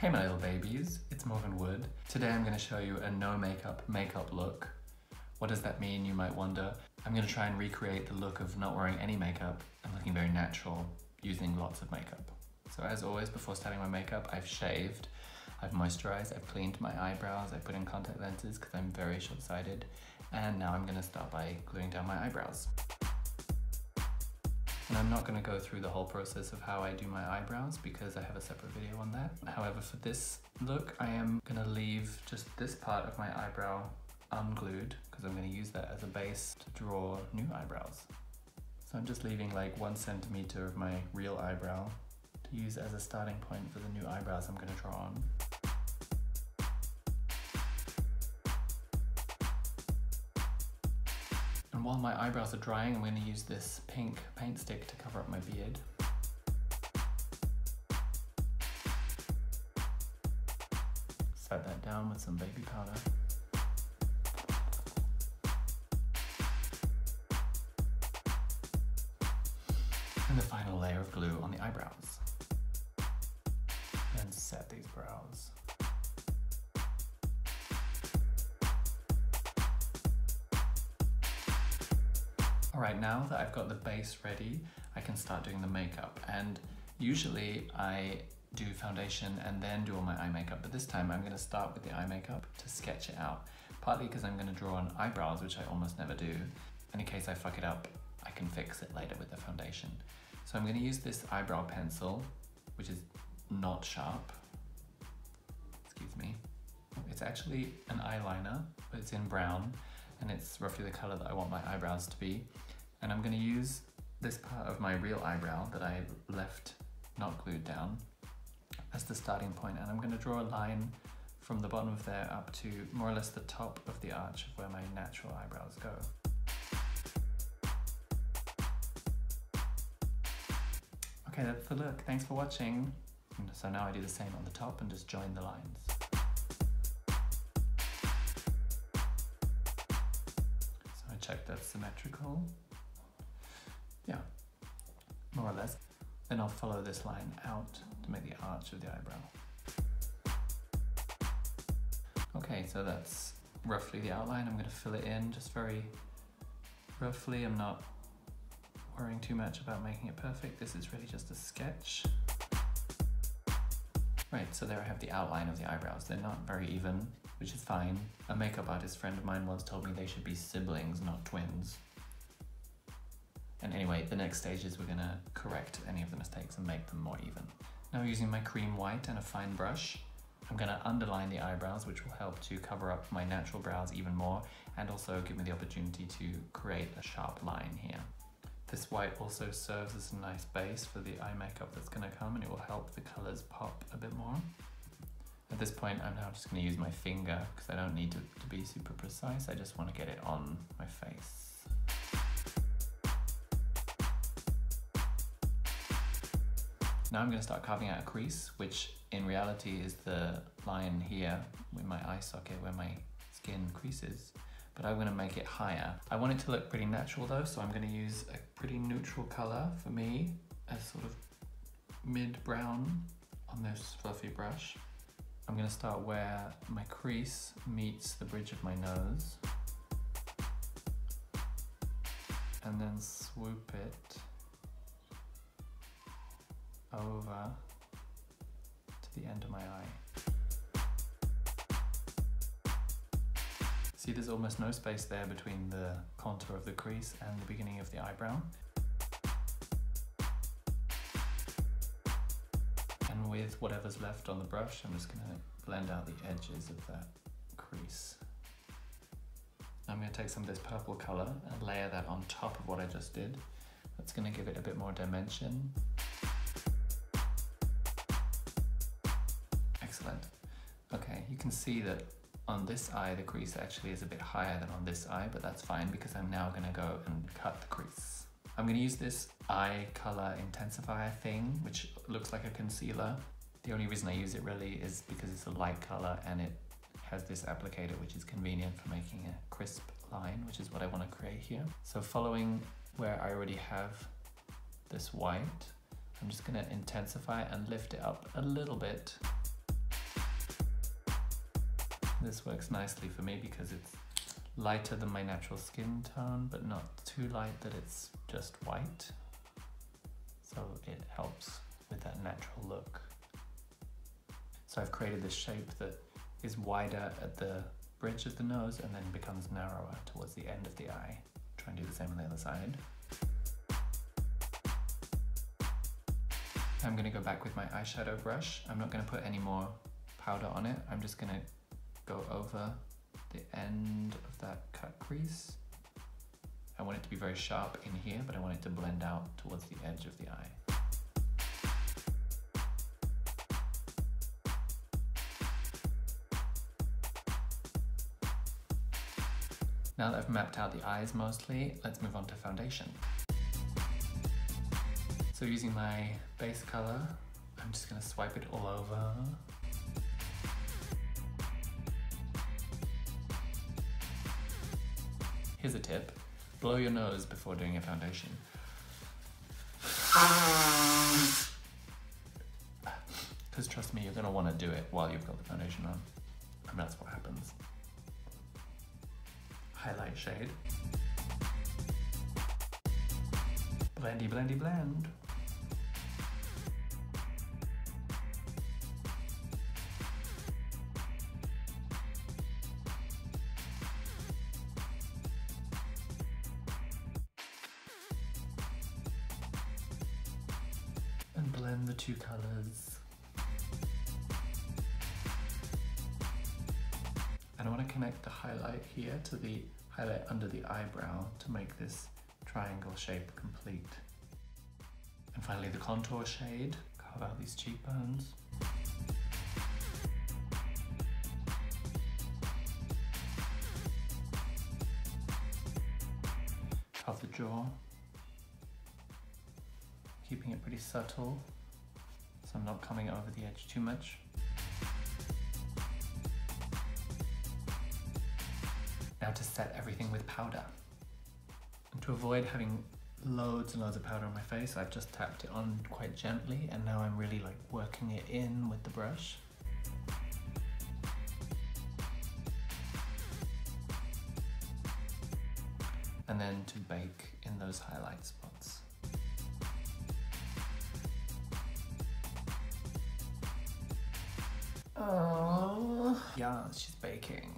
Hey my little babies, it's Morgan Wood. Today I'm going to show you a no makeup look. What does that mean, you might wonder? I'm going to try and recreate the look of not wearing any makeup and looking very natural using lots of makeup. So as always, before starting my makeup, I've shaved, I've moisturized, I've cleaned my eyebrows, I put in contact lenses because I'm very short-sighted, and now I'm going to start by gluing down my eyebrows. And I'm not going to go through the whole process of how I do my eyebrows because I have a separate video on that. However, for this look, I am going to leave just this part of my eyebrow unglued because I'm going to use that as a base to draw new eyebrows. So I'm just leaving like 1 centimeter of my real eyebrow to use as a starting point for the new eyebrows I'm going to draw on. And while my eyebrows are drying, I'm going to use this pink paint stick to cover up my beard. Set that down with some baby powder. And the final layer of glue on the eyebrows. And set these brows. Alright, now that I've got the base ready, I can start doing the makeup. And usually I do foundation and then do all my eye makeup, but this time I'm going to start with the eye makeup to sketch it out. Partly because I'm going to draw on eyebrows, which I almost never do. And in case I fuck it up, I can fix it later with the foundation. So I'm going to use this eyebrow pencil, which is not sharp. Excuse me. It's actually an eyeliner, but it's in brown. And it's roughly the color that I want my eyebrows to be. And I'm going to use this part of my real eyebrow that I left not glued down as the starting point, and I'm going to draw a line from the bottom of there up to more or less the top of the arch of where my natural eyebrows go. Okay, that's the look. Thanks for watching. And so now I do the same on the top and just join the lines. Check that's symmetrical. Yeah, more or less. Then I'll follow this line out to make the arch of the eyebrow. Okay, so that's roughly the outline. I'm going to fill it in just very roughly. I'm not worrying too much about making it perfect. This is really just a sketch. Right, so there I have the outline of the eyebrows. They're not very even, which is fine. A makeup artist friend of mine once told me they should be siblings, not twins. And anyway, the next stage is we're gonna correct any of the mistakes and make them more even. Now using my cream white and a fine brush, I'm gonna underline the eyebrows, which will help to cover up my natural brows even more and also give me the opportunity to create a sharp line here. This white also serves as a nice base for the eye makeup that's going to come, and it will help the colors pop a bit more. At this point, I'm now just going to use my finger because I don't need to be super precise. I just want to get it on my face. Now I'm going to start carving out a crease, which in reality is the line here with my eye socket where my skin creases. But I'm going to make it higher. I want it to look pretty natural though, so I'm going to use a pretty neutral color for me, a sort of mid-brown on this fluffy brush. I'm going to start where my crease meets the bridge of my nose and then swoop it over to the end of my eye. See, there's almost no space there between the contour of the crease and the beginning of the eyebrow. And with whatever's left on the brush, I'm just going to blend out the edges of that crease. I'm going to take some of this purple color and layer that on top of what I just did. That's going to give it a bit more dimension. Excellent. Okay, you can see that on this eye, the crease actually is a bit higher than on this eye, but that's fine because I'm now going to go and cut the crease. I'm going to use this eye color intensifier thing, which looks like a concealer. The only reason I use it really is because it's a light color and it has this applicator, which is convenient for making a crisp line, which is what I want to create here. So following where I already have this white, I'm just going to intensify and lift it up a little bit. This works nicely for me because it's lighter than my natural skin tone, but not too light that it's just white. So it helps with that natural look. So I've created this shape that is wider at the bridge of the nose and then becomes narrower towards the end of the eye. Try and do the same on the other side. I'm going to go back with my eyeshadow brush. I'm not going to put any more powder on it. I'm just going to go over the end of that cut crease. I want it to be very sharp in here, but I want it to blend out towards the edge of the eye. Now that I've mapped out the eyes mostly, let's move on to foundation. So using my base color, I'm just gonna swipe it all over. Here's a tip, blow your nose before doing your foundation. Because trust me, you're gonna wanna do it while you've got the foundation on. And that's what happens. Highlight shade. Blendy, blendy, blend. And blend the two colors. And I want to connect the highlight here to the highlight under the eyebrow to make this triangle shape complete. And finally the contour shade, carve out these cheekbones. Carve the jaw, keeping it pretty subtle, so I'm not coming over the edge too much. Now to set everything with powder. And to avoid having loads and loads of powder on my face, I've just tapped it on quite gently, and now I'm really like working it in with the brush. And then to bake in those highlight spots. Oh, yeah, she's baking.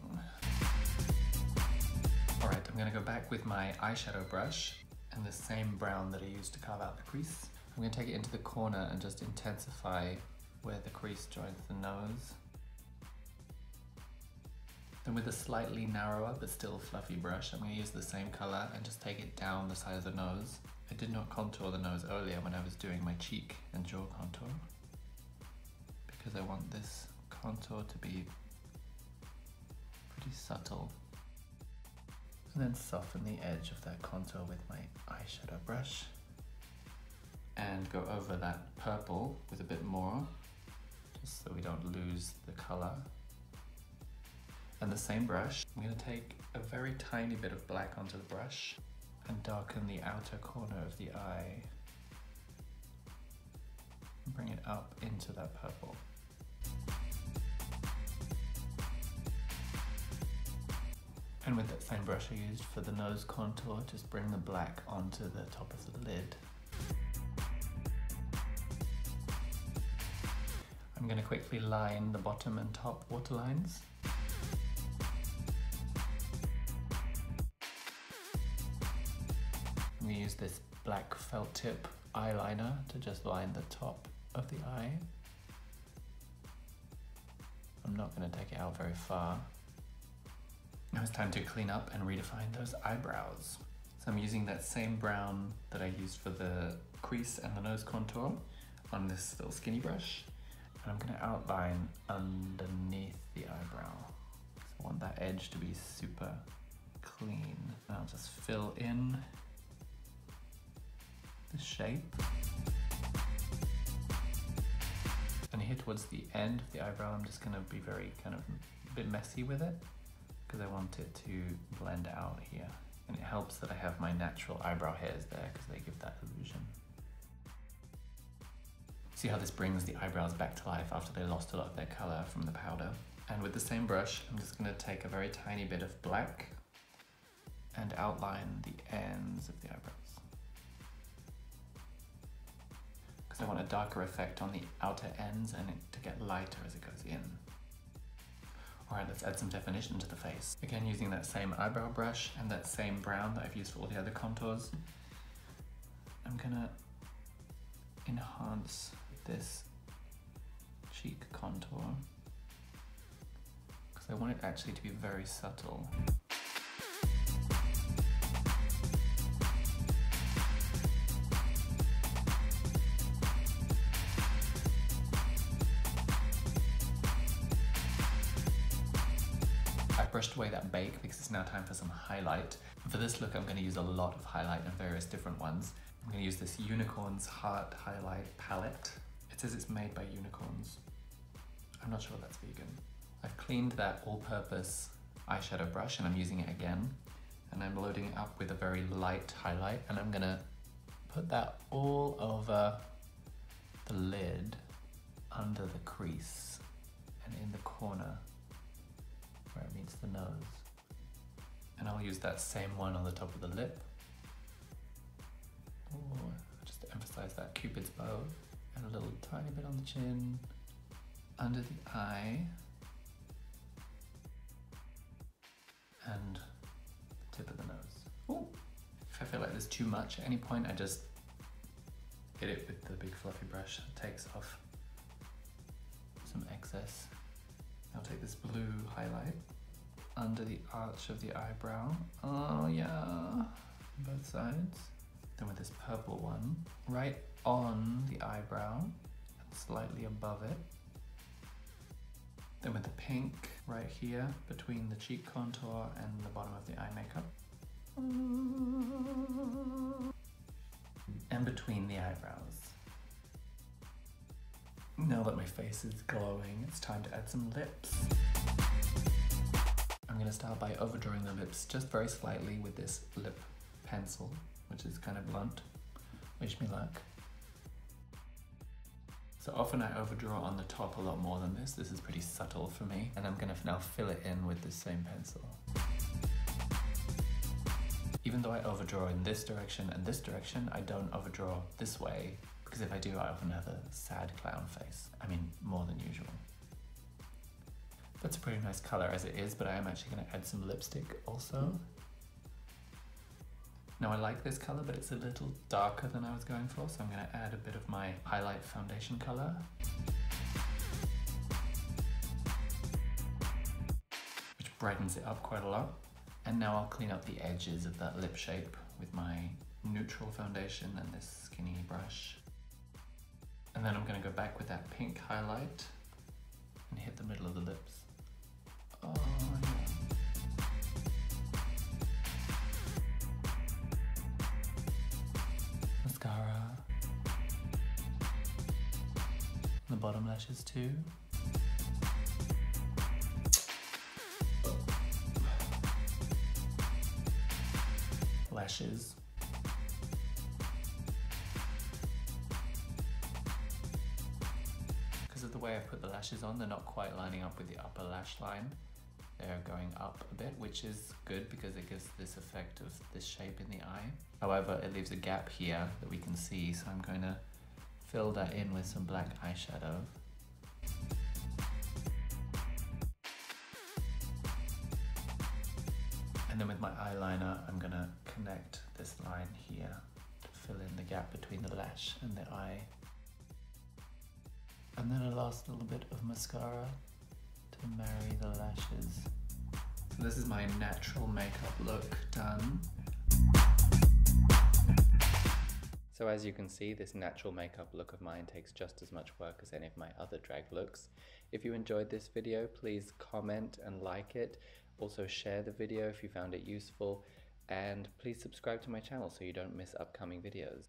Alright, I'm going to go back with my eyeshadow brush and the same brown that I used to carve out the crease. I'm going to take it into the corner and just intensify where the crease joins the nose. Then with a slightly narrower but still fluffy brush, I'm going to use the same color and just take it down the side of the nose. I did not contour the nose earlier when I was doing my cheek and jaw contour, because I want this contour to be pretty subtle. And then soften the edge of that contour with my eyeshadow brush. And go over that purple with a bit more, just so we don't lose the color. And the same brush, I'm going to take a very tiny bit of black onto the brush and darken the outer corner of the eye. And bring it up into that purple. And with that same brush I used for the nose contour, just bring the black onto the top of the lid. I'm going to quickly line the bottom and top waterlines. I'm going to use this black felt tip eyeliner to just line the top of the eye. I'm not going to take it out very far. Now it's time to clean up and redefine those eyebrows. So I'm using that same brown that I used for the crease and the nose contour on this little skinny brush. And I'm going to outline underneath the eyebrow. So I want that edge to be super clean. And I'll just fill in the shape. And here towards the end of the eyebrow, I'm just going to be very kind of a bit messy with it, because I want it to blend out here. And it helps that I have my natural eyebrow hairs there, because they give that illusion. See how this brings the eyebrows back to life after they lost a lot of their color from the powder? And with the same brush, I'm just going to take a very tiny bit of black and outline the ends of the eyebrows. Because I want a darker effect on the outer ends and it to get lighter as it goes in. Alright, let's add some definition to the face. Again, using that same eyebrow brush and that same brown that I've used for all the other contours, I'm gonna enhance this cheek contour because I want it actually to be very subtle. Brushed away that bake because it's now time for some highlight. For this look, I'm going to use a lot of highlight and various different ones. I'm going to use this Unicorn's Heart Highlight Palette. It says it's made by unicorns. I'm not sure that's vegan. I've cleaned that all-purpose eyeshadow brush and I'm using it again. And I'm loading it up with a very light highlight and I'm going to put that all over the lid, under the crease, and in the corner where it meets the nose. And I'll use that same one on the top of the lip. Ooh, just to emphasize that Cupid's bow. And a little tiny bit on the chin, under the eye, and the tip of the nose. Ooh. If I feel like there's too much at any point, I just hit it with the big fluffy brush. It takes off some excess. I'll take this blue highlight under the arch of the eyebrow. Oh yeah, both sides. Then with this purple one, right on the eyebrow and slightly above it. Then with the pink right here between the cheek contour and the bottom of the eye makeup. And between the eyebrows. Now that my face is glowing, it's time to add some lips. I'm going to start by overdrawing the lips just very slightly with this lip pencil, which is kind of blunt. Wish me luck. So often I overdraw on the top a lot more than this. This is pretty subtle for me. And I'm going to now fill it in with this same pencil. Even though I overdraw in this direction and this direction, I don't overdraw this way. Because if I do, I often have a sad clown face. I mean, more than usual. That's a pretty nice color as it is, but I am actually going to add some lipstick also. Now I like this color, but it's a little darker than I was going for, so I'm going to add a bit of my highlight foundation color. Which brightens it up quite a lot. And now I'll clean up the edges of that lip shape with my neutral foundation and this skinny brush. And then I'm going to go back with that pink highlight and hit the middle of the lips. Oh yeah. Mascara. The bottom lashes too. Lashes. Because of the way I put the lashes on, they're not quite lining up with the upper lash line. They're going up a bit, which is good because it gives this effect of this shape in the eye. However, it leaves a gap here that we can see, so I'm going to fill that in with some black eyeshadow. And then with my eyeliner, I'm going to connect this line here to fill in the gap between the lash and the eye. And then a last little bit of mascara to marry the lashes. So this is my natural makeup look done. So as you can see, this natural makeup look of mine takes just as much work as any of my other drag looks. If you enjoyed this video, please comment and like it. Also share the video if you found it useful, and please subscribe to my channel so you don't miss upcoming videos.